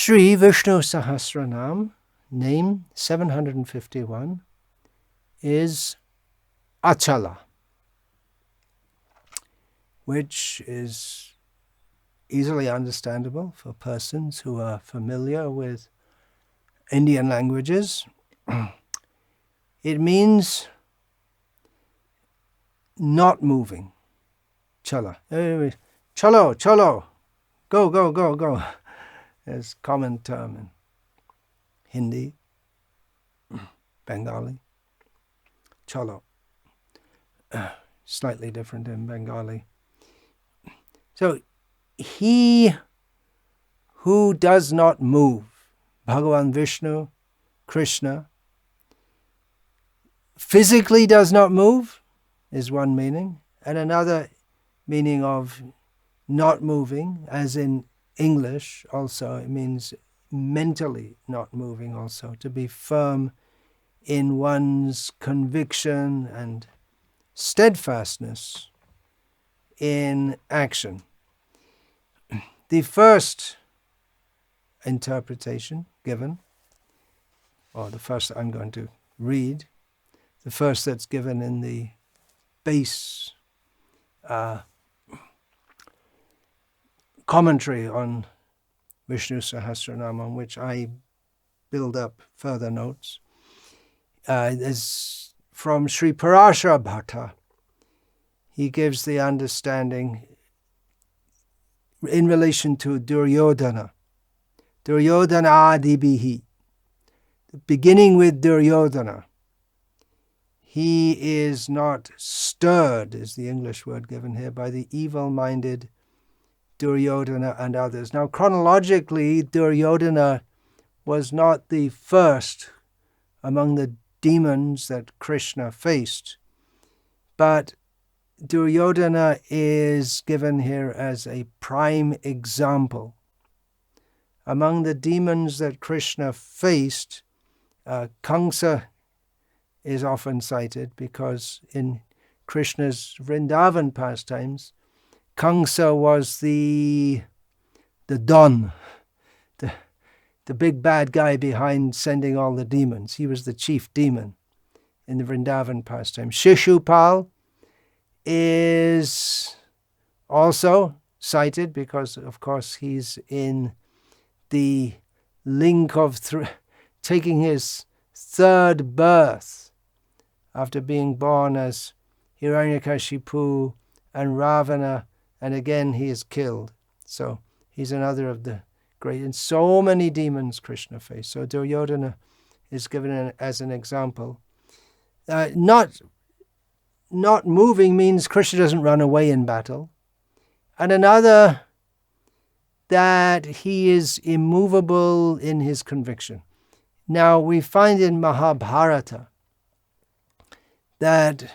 Sri Vishnu Sahasranama, name 751, is Acala, which is easily understandable for persons who are familiar with Indian languages. It means not moving. Chala. Chalo, chalo. Go, go, go, go. There's a common term in Hindi, Bengali. Chalo. Slightly different in Bengali. So, he who does not move, Bhagavan Vishnu, Krishna, physically does not move, is one meaning, and another meaning of not moving, as in English also, it means mentally not moving also, to be firm in one's conviction and steadfastness in action. The first interpretation given, or the first that I'm going to read, the first that's given in the base commentary on Vishnu Sahasranama, on which I build up further notes, is from Sri Parashara Bhatta. He gives the understanding in relation to Duryodhana. Duryodhana adibihi. Beginning with Duryodhana. He is not stirred, is the English word given here, by the evil-minded Duryodhana and others. Now, chronologically, Duryodhana was not the first among the demons that Krishna faced, but Duryodhana is given here as a prime example. Among the demons that Krishna faced, Kamsa is often cited because in Krishna's Vrindavan pastimes, Kamsa was the Don, the big bad guy behind sending all the demons. He was the chief demon in the Vrindavan pastime. Shishupal is also cited because, of course, he's in the link of taking his third birth after being born as Hiranyakashipu and Ravana, and again he is killed. So he's another of the great, and so many demons Krishna faced. So Duryodhana is given as an example. Not moving means Krishna doesn't run away in battle. And another, that he is immovable in his conviction. Now, we find in Mahabharata that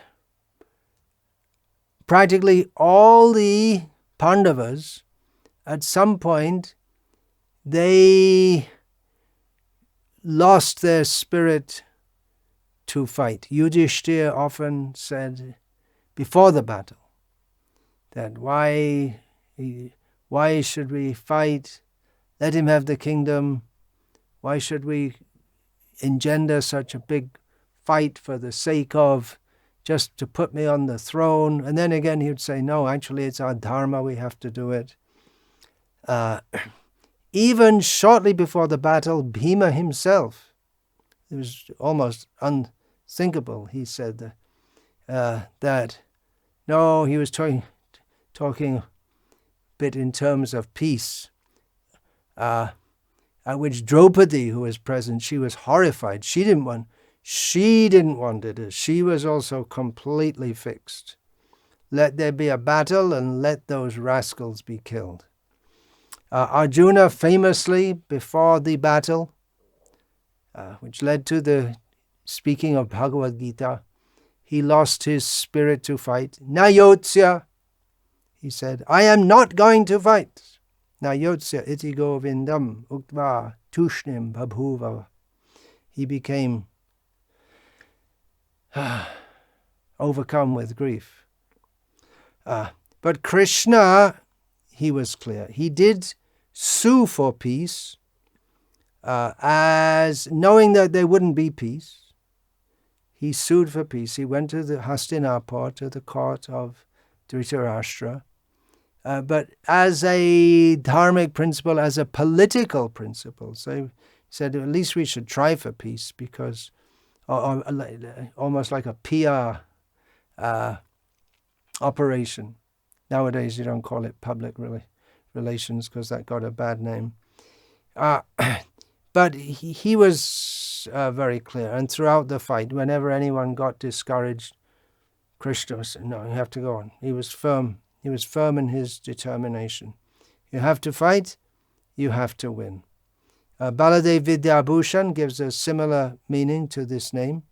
practically all the Pandavas, at some point, they lost their spirit to fight. Yudhishthira often said before the battle that why should we fight? Let him have the kingdom. Why should we engender such a big fight for the sake of just to put me on the throne? And then again he would say, no, actually it's our dharma, we have to do it. Even shortly before the battle, Bhima himself, it was almost unthinkable, he said that, no, he was talking a bit in terms of peace, at which Draupadi, who was present, she was horrified. She didn't want it. She was also completely fixed. Let there be a battle and let those rascals be killed. Arjuna famously, before the battle, which led to the speaking of Bhagavad Gita, he lost his spirit to fight. Nayotsya, he said, I am not going to fight. Nayotsya iti govindam uktva tushnim babhuva. He became overcome with grief. But Krishna, he was clear. He did sue for peace, as knowing that there wouldn't be peace. He sued for peace. He went to the Hastinapur, to the court of Dhritarashtra. But as a dharmic principle, as a political principle. So he said, at least we should try for peace, because almost like a PR operation. Nowadays you don't call it public relations, because that got a bad name. But he was very clear. And throughout the fight, whenever anyone got discouraged, Krishna said, no, you have to go on. He was firm. He was firm in his determination. You have to fight, you have to win. Baladev Vidyabhushan gives a similar meaning to this name.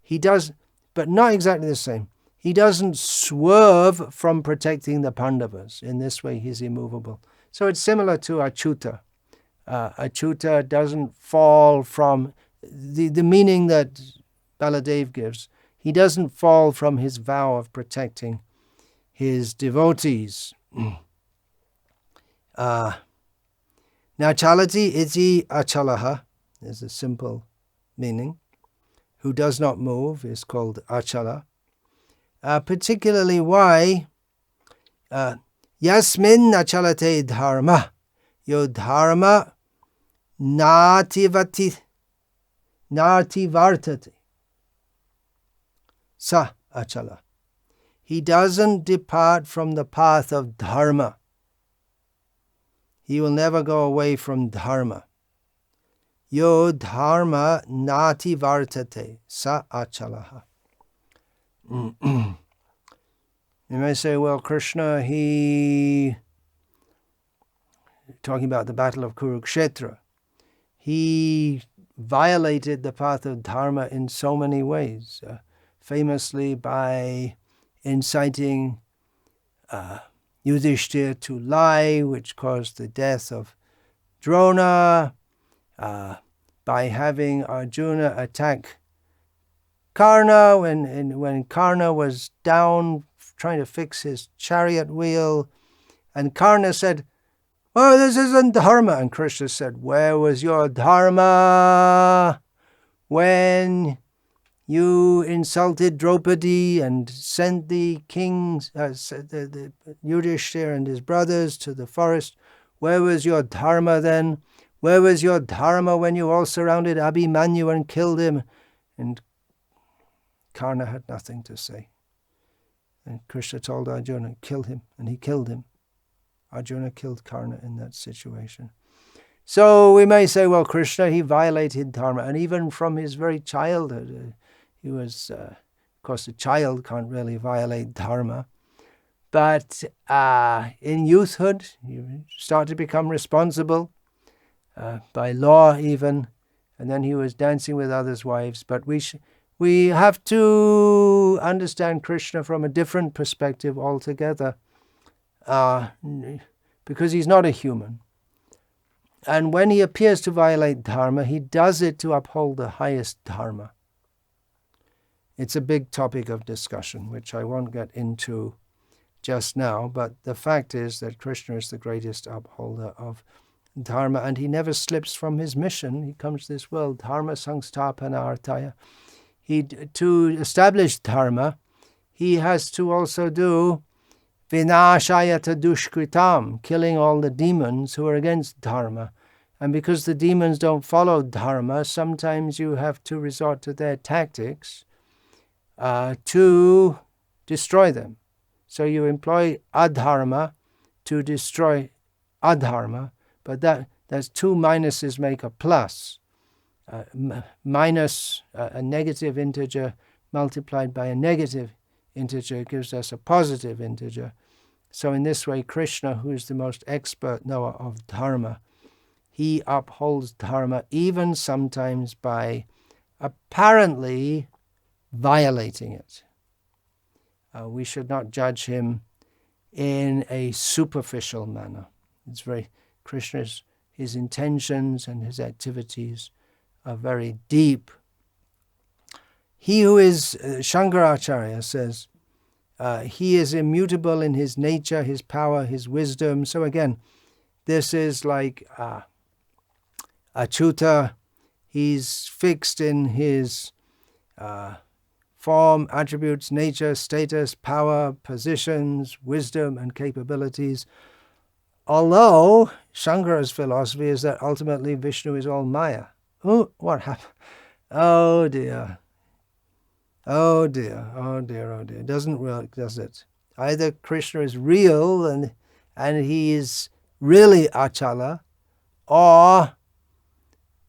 He does, but not exactly the same. He doesn't swerve from protecting the Pandavas. In this way, he's immovable. So it's similar to Achyuta. Achyuta doesn't fall from the meaning that Baladev gives. He doesn't fall from his vow of protecting his devotees. Nachalati iti achalaha is a simple meaning. Who does not move is called achala. Particularly why yasmin nachalate dharma, yo dharma nati vartate sa achala. He doesn't depart from the path of dharma. He will never go away from dharma. Yo dharma nati vartate sa achalaha. You may say, well, Krishna, talking about the battle of Kurukshetra, he violated the path of dharma in so many ways, famously by inciting Yudhishthira to lie, which caused the death of Drona, by having Arjuna attack Karna when Karna was down trying to fix his chariot wheel, and Karna said, oh, this isn't dharma. And Krishna said, where was your dharma when you insulted Draupadi and sent the kings, the Yudhishthira and his brothers to the forest? Where was your dharma then? Where was your dharma when you all surrounded Abhimanyu and killed him? And Karna had nothing to say. And Krishna told Arjuna, kill him. And he killed him. Arjuna killed Karna in that situation. So we may say, well, Krishna, he violated dharma. And even from his very childhood, he was, of course, a child can't really violate dharma. But in youthhood, you start to become responsible, by law even. And then he was dancing with others' wives. But we have to understand Krishna from a different perspective altogether, because he's not a human. And when he appears to violate dharma, he does it to uphold the highest dharma. It's a big topic of discussion, which I won't get into just now, but the fact is that Krishna is the greatest upholder of dharma, and he never slips from his mission. He comes to this world, dharma sangstapanartaya. To establish dharma, he has to also do vinashayata dushkritam, killing all the demons who are against dharma. And because the demons don't follow dharma, sometimes you have to resort to their tactics to destroy them. So you employ adharma to destroy adharma, but that's two minuses make a plus. Minus a negative integer multiplied by a negative integer gives us a positive integer. So in this way, Krishna, who is the most expert knower of dharma, he upholds dharma even sometimes by apparently violating it. We should not judge him in a superficial manner. It's Krishna's, his intentions and his activities are very deep. He who is, Shankaracharya says, he is immutable in his nature, his power, his wisdom. So again, this is like Achyuta, he's fixed in his form, attributes, nature, status, power, positions, wisdom, and capabilities. Although Shankara's philosophy is that ultimately Vishnu is all Maya. Oh, what happened? Oh dear. Oh dear, oh dear, oh dear. It doesn't work, does it? Either Krishna is real and he is really Acala, or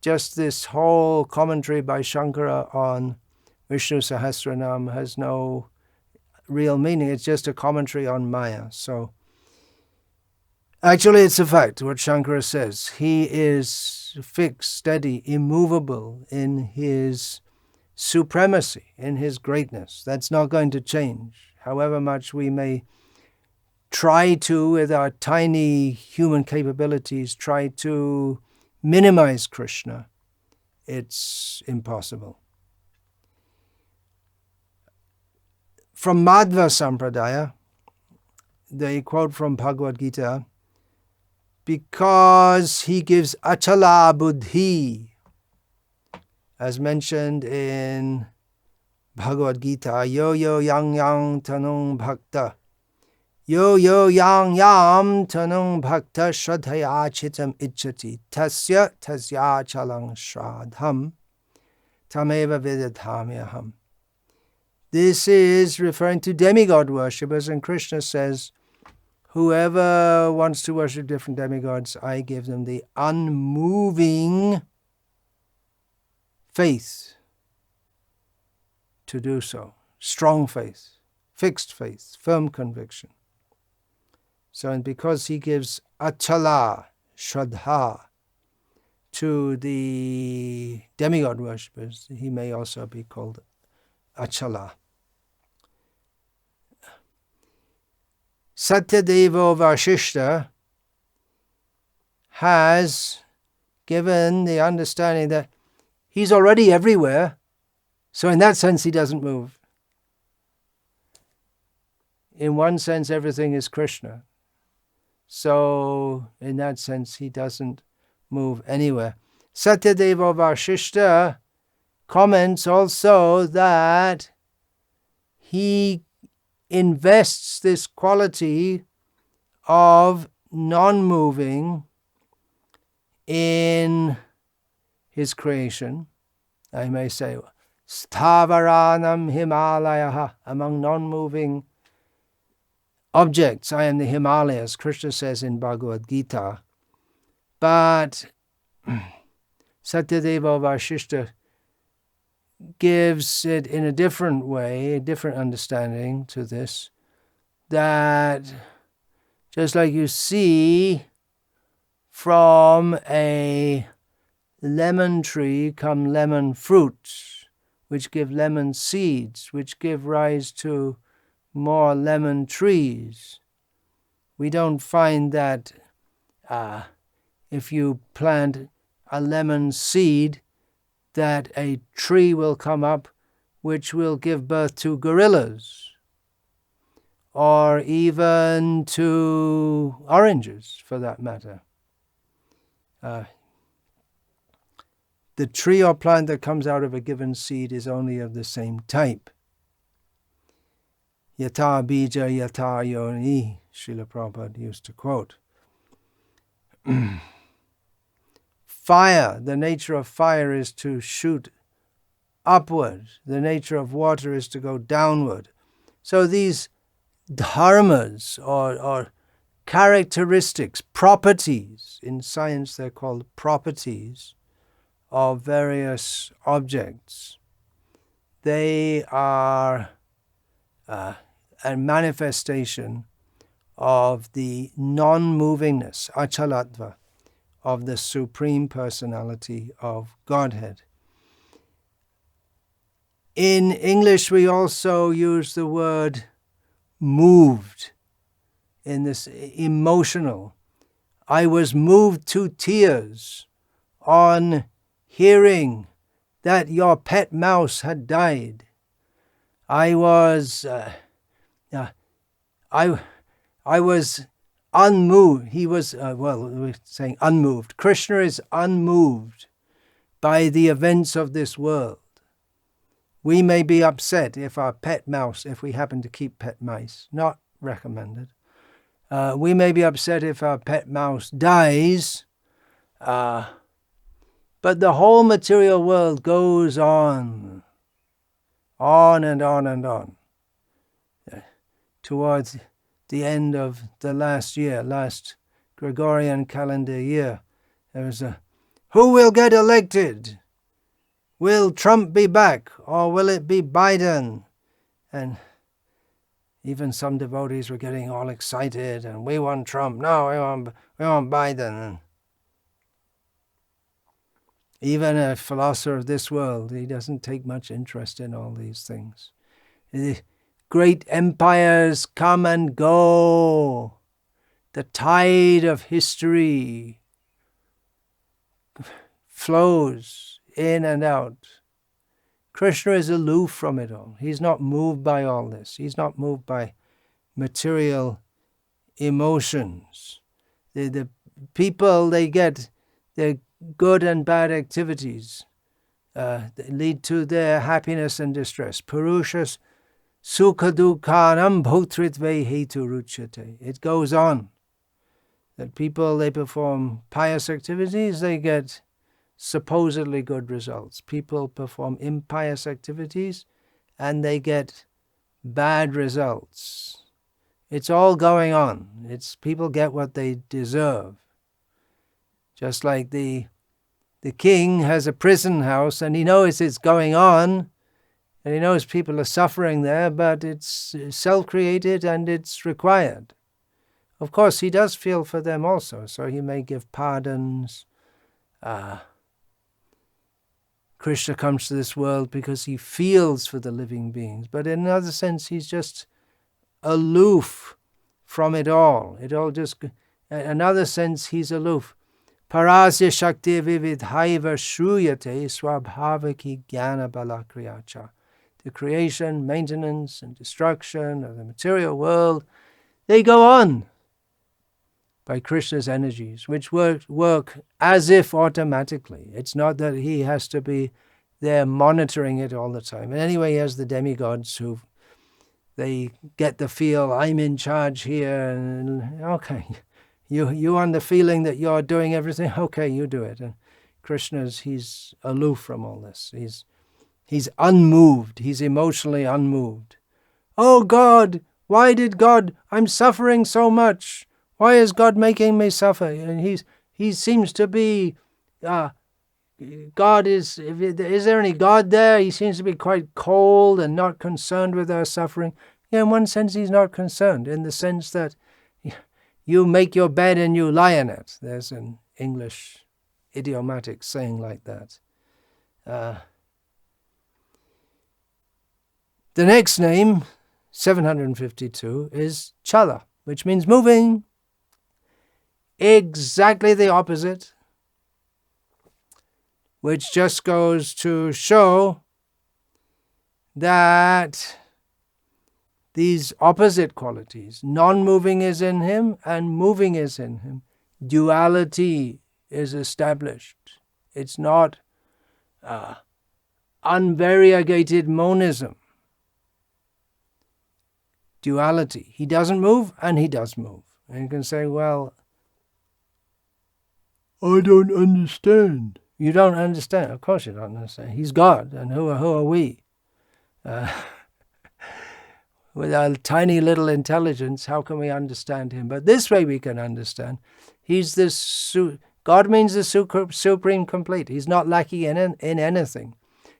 just this whole commentary by Shankara on Vishnu Sahasranama has no real meaning. It's just a commentary on Maya. So actually it's a fact, what Shankara says. He is fixed, steady, immovable in his supremacy, in his greatness. That's not going to change. However much we may try to, with our tiny human capabilities, try to minimize Krishna, it's impossible. From Madhva Sampradaya, they quote from Bhagavad Gita, because he gives Acala Buddhi, as mentioned in Bhagavad Gita, yo yo yang yang tanung bhakta, yo yo yang yam tanung bhakta shraddhaya chitam ichchati, tasya chalang shraddham tameva vidadhamyaham. This is referring to demigod worshippers, and Krishna says, whoever wants to worship different demigods, I give them the unmoving faith to do so. Strong faith, fixed faith, firm conviction. So, and because he gives Acala, Shraddha, to the demigod worshippers, he may also be called Acala. Satyadevo Vashishta has given the understanding that he's already everywhere, so in that sense he doesn't move. In one sense everything is Krishna, so in that sense he doesn't move anywhere. Satyadeva Vashishta comments also that he invests this quality of non-moving in his creation. I may say, Sthavaranam Himalayaha, among non-moving objects, I am the Himalayas, Krishna says in Bhagavad Gita. But Satyadeva Vashishta gives it in a different way, a different understanding to this, that just like you see from a lemon tree come lemon fruits, which give lemon seeds, which give rise to more lemon trees. We don't find that if you plant a lemon seed, that a tree will come up which will give birth to gorillas, or even to oranges, for that matter. The tree or plant that comes out of a given seed is only of the same type. Yata bija yata yoni, Srila Prabhupada used to quote. Fire, the nature of fire is to shoot upward. The nature of water is to go downward. So these dharmas or characteristics, properties, in science they're called properties of various objects. They are a manifestation of the non-movingness, achalatva, of the Supreme Personality of Godhead. In English, we also use the word moved in this emotional. I was moved to tears on hearing that your pet mouse had died. I was unmoved. He was, we're saying unmoved. Krishna is unmoved by the events of this world. We may be upset if our pet mouse, if we happen to keep pet mice, not recommended. We may be upset if our pet mouse dies, but the whole material world goes on and on and on. Towards the end of the last Gregorian calendar year, there was who will get elected? Will Trump be back, or will it be Biden? And even some devotees were getting all excited, and we want Trump. No, we want Biden. And even a philosopher of this world, he doesn't take much interest in all these things. The great empires come and go. The tide of history flows in and out. Krishna is aloof from it all. He's not moved by all this. He's not moved by material emotions. The people, they get their good and bad activities that lead to their happiness and distress. Purushas sukha dukhanam bhutritve hetu ruchyate. It goes on. That people, they perform pious activities, they get supposedly good results. People perform impious activities and they get bad results. It's all going on. People get what they deserve. Just like the king has a prison house and he knows it's going on and he knows people are suffering there, but it's self-created and it's required. Of course, he does feel for them also, so he may give pardons. Krishna comes to this world because he feels for the living beings, but in another sense, he's just aloof from it all. In another sense, he's aloof. Parasya shakti vividhaiva shruyate swabhavaki jnana balakriyacha. The creation, maintenance, and destruction of the material world, they go on by Krishna's energies, which work as if automatically. It's not that he has to be there monitoring it all the time. And anyway, he has the demigods who they get the feel, I'm in charge here, and okay, you on the feeling that you're doing everything, okay, you do it. And he's aloof from all this. He's unmoved. He's emotionally unmoved. Oh God, why did God, I'm suffering so much. Why is God making me suffer? And he seems to be, God is there any God there? He seems to be quite cold and not concerned with our suffering. Yeah, in one sense he's not concerned, in the sense that you make your bed and you lie in it. There's an English idiomatic saying like that. The next name, 752, is Cala, which means moving. Exactly the opposite, which just goes to show that these opposite qualities, non-moving is in him and moving is in him. Duality is established. It's not unvariegated monism. Duality. He doesn't move and he does move. And you can say, well, I don't understand. You don't understand. Of course you don't understand. He's God, and who are we? With our tiny little intelligence, how can we understand him? But this way we can understand. He's this. God means the supreme complete. He's not lacking in anything.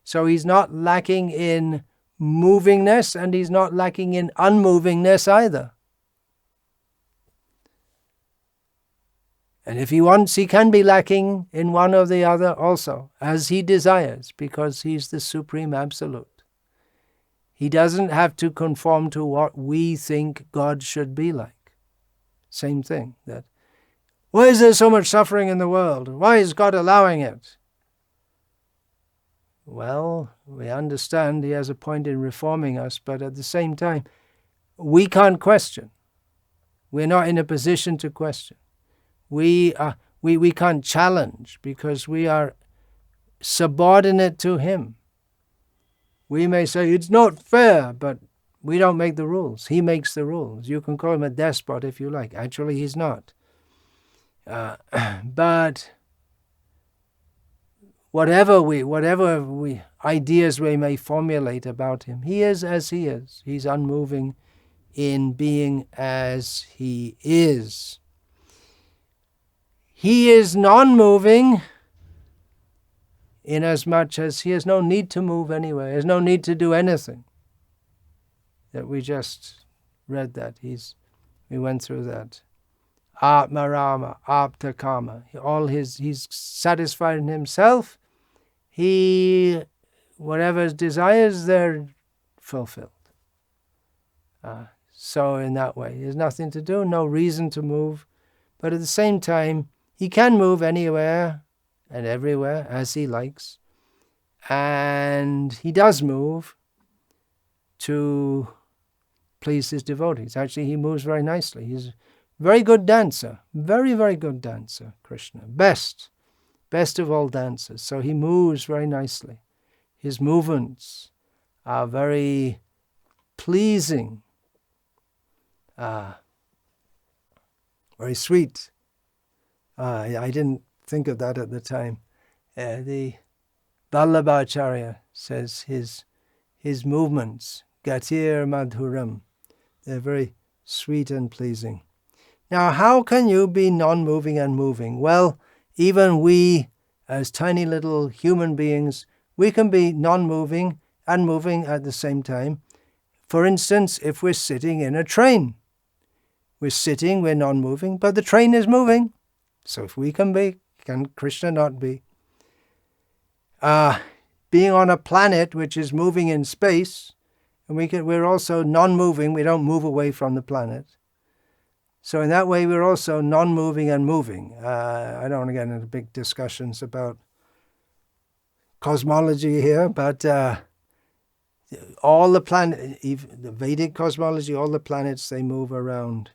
So he's not lacking in movingness, and he's not lacking in unmovingness either. And if he wants, he can be lacking in one or the other also, as he desires, because he's the Supreme Absolute. He doesn't have to conform to what we think God should be like. Same thing. That why is there so much suffering in the world? Why is God allowing it? Well, we understand he has a point in reforming us, but at the same time, we can't question. We're not in a position to question. We can't challenge because we are subordinate to him. We may say, it's not fair, but we don't make the rules. He makes the rules. You can call him a despot if you like. Actually, he's not. But whatever ideas we may formulate about him, he is as he is. He's unmoving in being as he is. He is non-moving inasmuch as he has no need to move anywhere. He has no need to do anything. That we just read that. We went through that. Atmarama, Aptakama. He's satisfied in himself. Whatever his desires, they're fulfilled. So in that way, there's nothing to do, no reason to move. But at the same time, he can move anywhere and everywhere as he likes. And he does move to please his devotees. Actually, he moves very nicely. He's a very good dancer. Very, very good dancer, Krishna. Best of all dancers. So he moves very nicely. His movements are very pleasing. Very sweet. I didn't think of that at the time. The Vallabhacharya says his movements, Gatir Madhuram, they're very sweet and pleasing. Now, how can you be non-moving and moving? Well, even we, as tiny little human beings, we can be non-moving and moving at the same time. For instance, if we're sitting in a train, we're sitting, we're non-moving, but the train is moving. So if we can be, can Krishna not be? Being on a planet which is moving in space, and we're also non-moving, we don't move away from the planet. So in that way, we're also non-moving and moving. I don't want to get into big discussions about cosmology here, but all the planet, even the Vedic cosmology, all the planets, they move around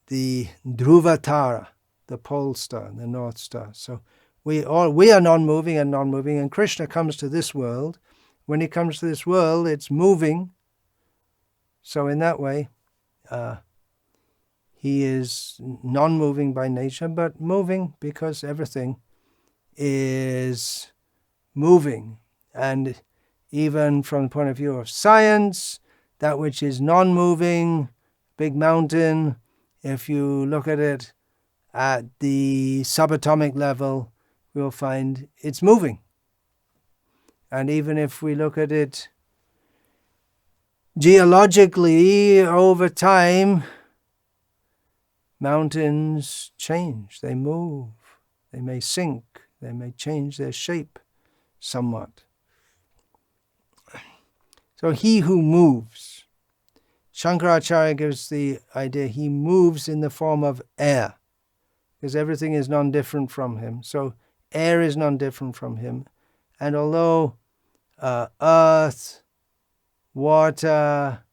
the Dhruvatara, the pole star, the North Star. So we are non-moving, and Krishna comes to this world. When he comes to this world, it's moving. So in that way, he is non-moving by nature, but moving because everything is moving. And even from the point of view of science, that which is non-moving, big mountain, if you look at it at the subatomic level, we'll find it's moving. And even if we look at it geologically over time, mountains change, they move, they may sink, they may change their shape somewhat. So he who moves, Shankaracharya gives the idea he moves in the form of air, because everything is non-different from him. So air is non-different from him. And although earth, water,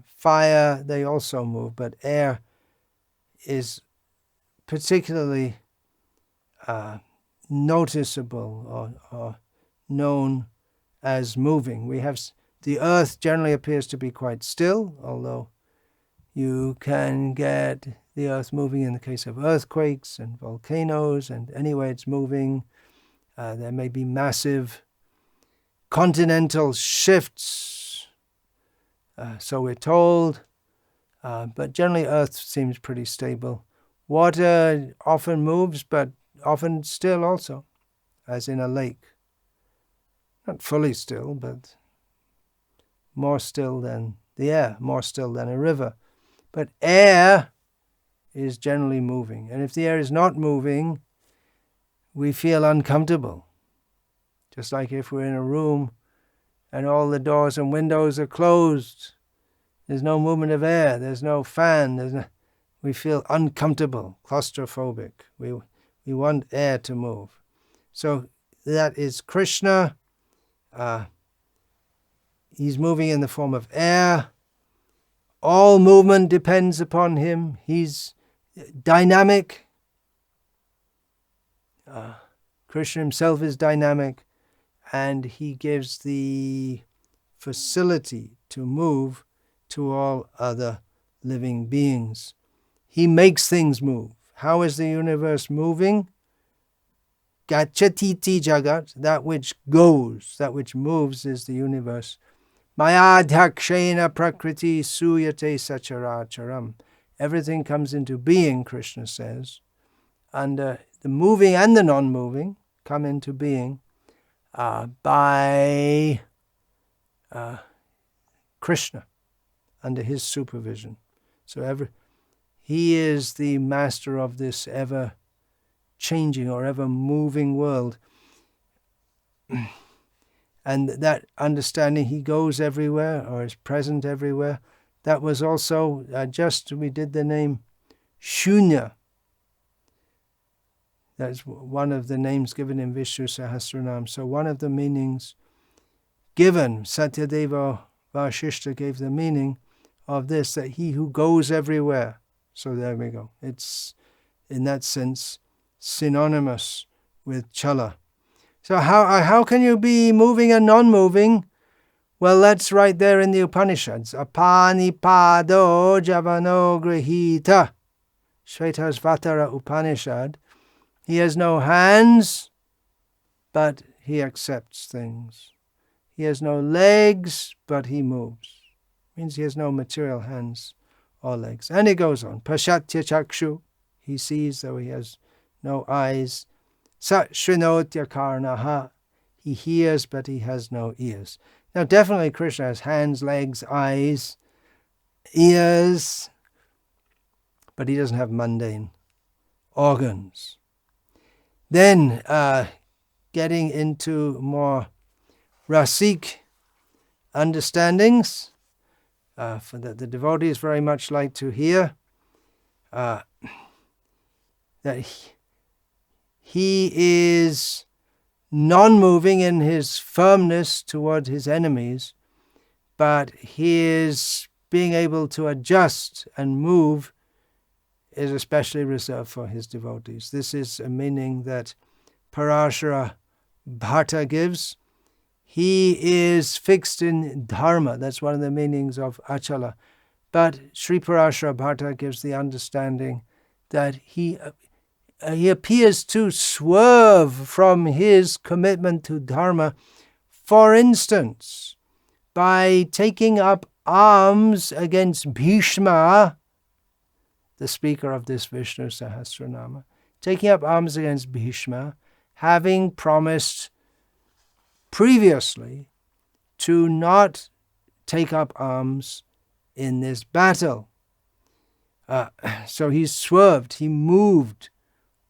fire, they also move, but air is particularly noticeable or known as moving. We have the earth generally appears to be quite still, although you can get the earth moving in the case of earthquakes and volcanoes, and anyway it's moving. There may be massive continental shifts, so we're told, but generally earth seems pretty stable. Water often moves, but often still also, as in a lake. Not fully still, but more still than the air, more still than a river. But air is generally moving. And if the air is not moving, we feel uncomfortable. Just like if we're in a room and all the doors and windows are closed, there's no movement of air, there's no fan, we feel uncomfortable, claustrophobic. We want air to move. So that is Krishna. He's moving in the form of air. All movement depends upon him. He's dynamic. Krishna himself is dynamic, and he gives the facility to move to all other living beings. He makes things move. How is the universe moving? Gachatiti jagat, that which goes, that which moves is the universe. Mayadhyakshena prakriti suyate sacharacharam. Everything comes into being, Krishna says, and the moving and the non-moving come into being by Krishna, under his supervision. So he is the master of this ever-changing or ever-moving world. And that understanding, he goes everywhere or is present everywhere, that was also we did the name Shunya. That's one of the names given in Vishnu Sahasranama. So one of the meanings given, Satyadeva Vasishta gave the meaning of this, that he who goes everywhere. So there we go. It's, in that sense, synonymous with Cala. So how can you be moving and non-moving? Well, that's right there in the Upanishads. Apanipado javano grihita. Shvetasvatara Upanishad. He has no hands, but he accepts things. He has no legs, but he moves. Means he has no material hands or legs. And it goes on. Pashatya chakshu. He sees, though he has no eyes. Sat shrinotya karnaha. He hears, but he has no ears. Now, definitely Krishna has hands, legs, eyes, ears, but he doesn't have mundane organs. Then, getting into more Rasik understandings, for that the devotees very much like to hear, that he is non-moving in his firmness toward his enemies, but his being able to adjust and move is especially reserved for his devotees. This is a meaning that Parashara Bhatta gives. He is fixed in dharma. That's one of the meanings of Acala. But Sri Parashara Bhatta gives the understanding that he appears to swerve from his commitment to dharma, for instance, by taking up arms against Bhishma, the speaker of this Vishnu Sahasranama, taking up arms against Bhishma, having promised previously to not take up arms in this battle. So he swerved, he moved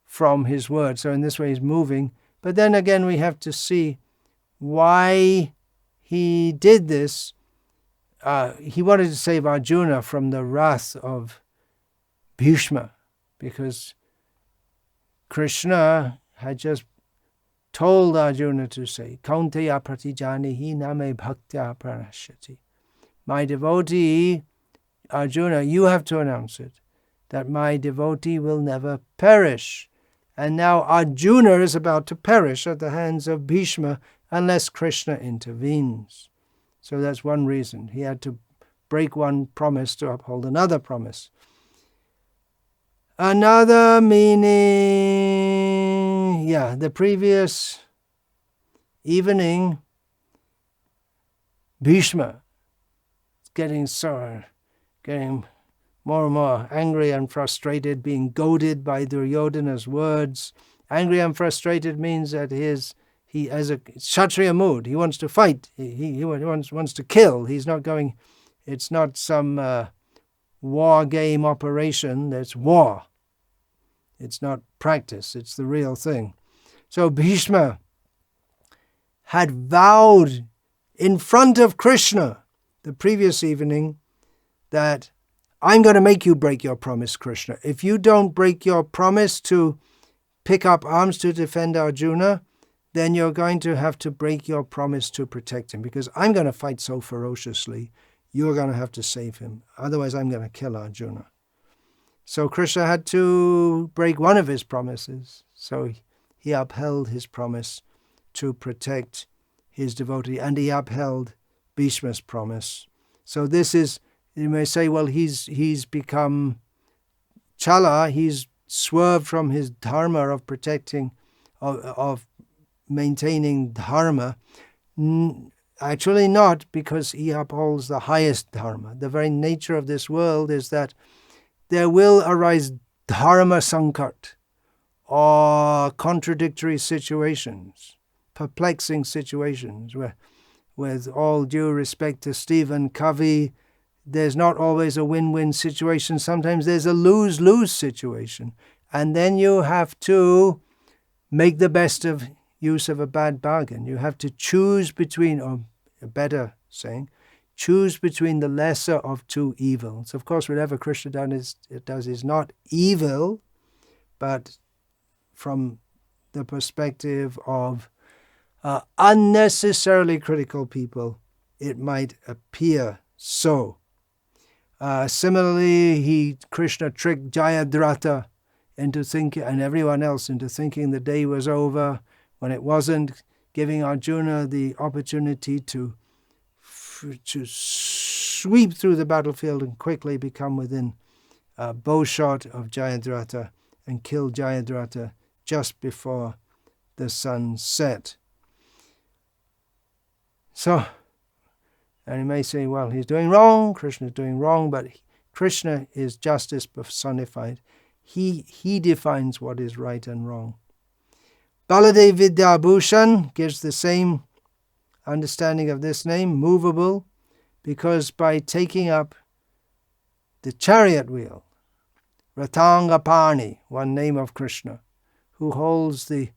from his word. So in this way he's moving. But then again we have to see why he did this. He wanted to save Arjuna from the wrath of Bhishma, because Krishna had just told Arjuna to say, Kaunteya pratijanihi name bhaktya pranashyati. My devotee, Arjuna, you have to announce it, that my devotee will never perish. And now Arjuna is about to perish at the hands of Bhishma unless Krishna intervenes. So that's one reason. He had to break one promise to uphold another promise. Another meaning, the previous evening, Bhishma getting more and more angry and frustrated, being goaded by Duryodhana's words. Angry and frustrated means that he has a Kshatriya mood. He wants to fight. He wants to kill. He's not going. It's not some war game operation. That's war. It's not practice. It's the real thing. So Bhishma had vowed in front of Krishna the previous evening that I'm going to make you break your promise, Krishna. If you don't break your promise to pick up arms to defend Arjuna, then you're going to have to break your promise to protect him, because I'm going to fight so ferociously, you're going to have to save him. Otherwise, I'm going to kill Arjuna. So Krishna had to break one of his promises. So he upheld his promise to protect his devotee, and he upheld Bhishma's promise. So this is, you may say, well, he's become Cala, he's swerved from his dharma of protecting, of maintaining dharma. Actually not, because he upholds the highest dharma. The very nature of this world is that there will arise dharma sankat, or contradictory situations, perplexing situations, where, with all due respect to Stephen Covey, there's not always a win-win situation. Sometimes there's a lose-lose situation. And then you have to make the best of use of a bad bargain. You have to choose between, or a better saying, choose between the lesser of two evils. Of course, whatever Krishna does is not evil, but from the perspective of unnecessarily critical people, it might appear so. Similarly, Krishna tricked Jayadratha into thinking, and everyone else into thinking the day was over when it wasn't, giving Arjuna the opportunity to sweep through the battlefield and quickly become within bowshot of Jayadratha and kill Jayadratha just before the sun set. So, and you may say, well, he's doing wrong, Krishna is doing wrong, but Krishna is justice personified. He defines what is right and wrong. Baladev Vidyabhushan gives the same understanding of this name, movable, because by taking up the chariot wheel, Ratangapani, one name of Krishna, who holds the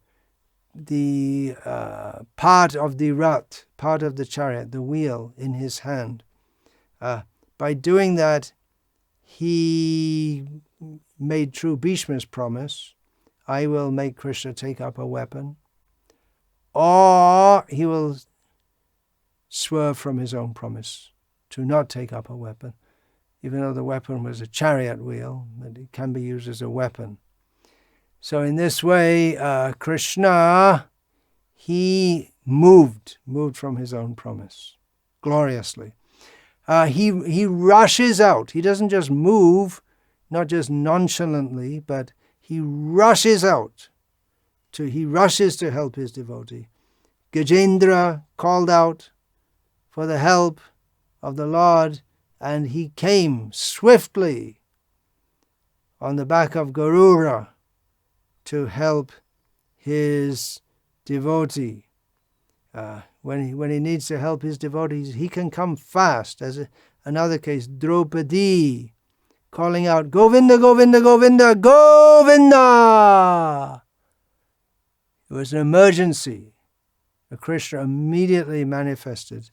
part of the rat, part of the chariot, the wheel in his hand. By doing that, he made true Bhishma's promise, I will make Krishna take up a weapon, or he will swerve from his own promise to not take up a weapon, even though the weapon was a chariot wheel, that it can be used as a weapon. So in this way, Krishna, he moved from his own promise gloriously. He rushes out. He doesn't just move, not just nonchalantly, but he rushes out. He rushes to help his devotee. Gajendra called out for the help of the Lord, and he came swiftly on the back of Garuda to help his devotee. When he needs to help his devotees, he can come fast. As another case, Draupadi calling out, Govinda, Govinda, Govinda, Govinda! It was an emergency. Krishna immediately manifested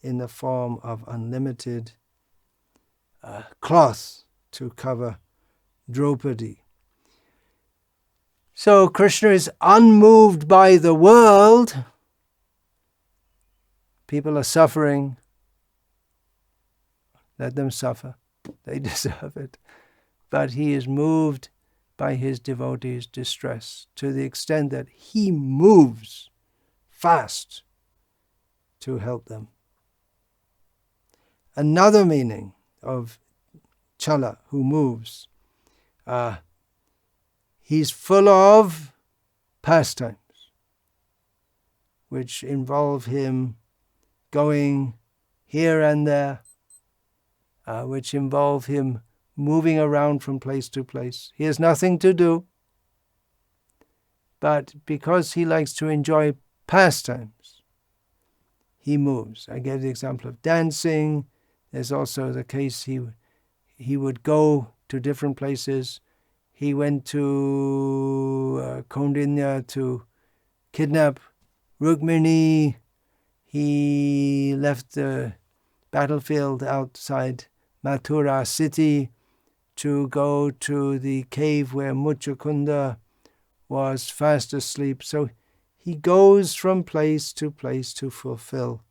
in the form of unlimited cloth to cover Draupadi. So Krishna is unmoved by the world. People are suffering. Let them suffer. They deserve it. But he is moved by his devotees' distress to the extent that he moves fast to help them. Another meaning of Cala, who moves, he's full of pastimes, which involve him going here and there, which involve him moving around from place to place. He has nothing to do, but because he likes to enjoy pastimes, he moves. I gave the example of dancing. There's also the case he would go to different places. He went to Kaundinya to kidnap Rukmini. He left the battlefield outside Mathura city to go to the cave where Muchukunda was fast asleep. So he goes from place to place to fulfill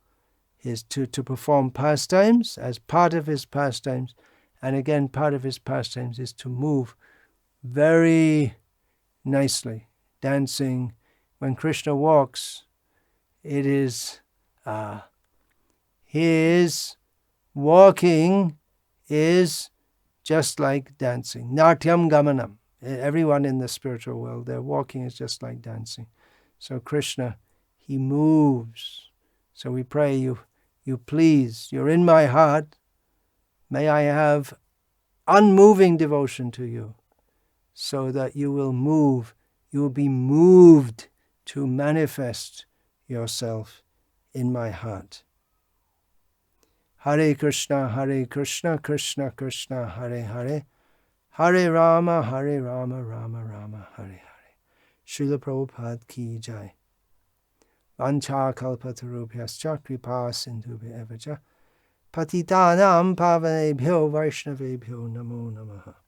to perform pastimes as part of his pastimes. And again, part of his pastimes is to move very nicely, dancing. When Krishna walks, it is his walking is just like dancing. Natyam gamanam. Everyone in the spiritual world, their walking is just like dancing. So Krishna, he moves. So we pray you please, you're in my heart. May I have unmoving devotion to you, so that you will be moved to manifest yourself in my heart. Hare Krishna, Krishna Krishna, Hare Hare, Hare Rama, Rama Rama, Hare Hare. Srila Prabhupada ki jai. Vancha kalpatarubhyascha kripa sindhubhya evacha patitanam pavanebhyo vaishnavebhyo namo namaha.